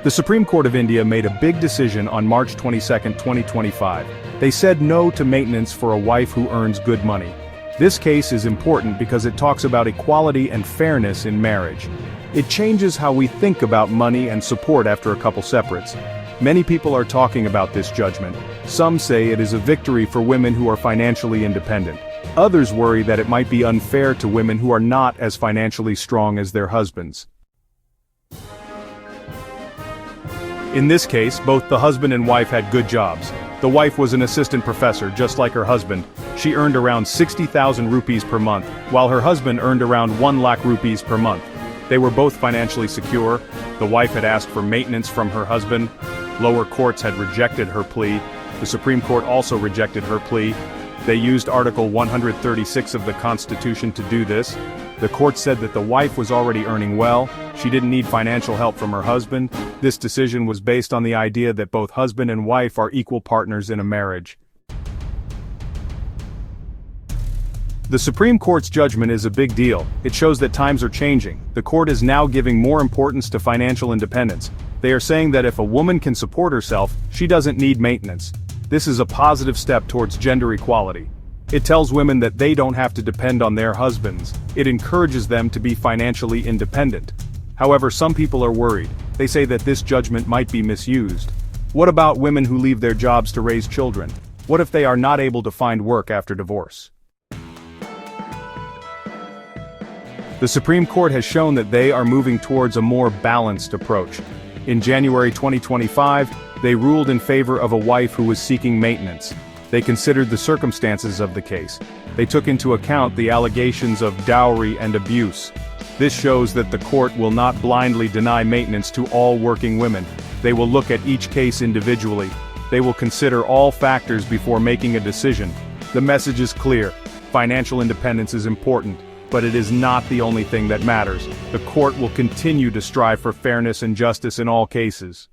The Supreme Court of India made a big decision on March 22, 2025. They said no to maintenance for a wife who earns good money. This case is important because it talks about equality and fairness in marriage. It changes how we think about money and support after a couple separates. Many people are talking about this judgment. Some say it is a victory for women who are financially independent. Others worry that it might be unfair to women who are not as financially strong as their husbands. In this case, both the husband and wife had good jobs. The wife was an assistant professor, just like her husband. She earned around 60,000 rupees per month, while her husband earned around 1 lakh rupees per month. They were both financially secure. The wife had asked for maintenance from her husband. Lower courts had rejected her plea. The Supreme Court also rejected her plea. They used Article 136 of the Constitution to do this. The court said that the wife was already earning well. She didn't need financial help from her husband. This decision was based on the idea that both husband and wife are equal partners in a marriage. The Supreme Court's judgment is a big deal. It shows that times are changing. The court is now giving more importance to financial independence. They are saying that if a woman can support herself, she doesn't need maintenance. This is a positive step towards gender equality. It tells women that they don't have to depend on their husbands. It encourages them to be financially independent. However, some people are worried. They say that this judgment might be misused. What about women who leave their jobs to raise children? What if they are not able to find work after divorce? The Supreme Court has shown that they are moving towards a more balanced approach. In January 2025, they ruled in favor of a wife who was seeking maintenance. They considered the circumstances of the case. They took into account the allegations of dowry and abuse. This shows that the court will not blindly deny maintenance to all working women. They will look at each case individually. They will consider all factors before making a decision. The message is clear. Financial independence is important, but it is not the only thing that matters. The court will continue to strive for fairness and justice in all cases.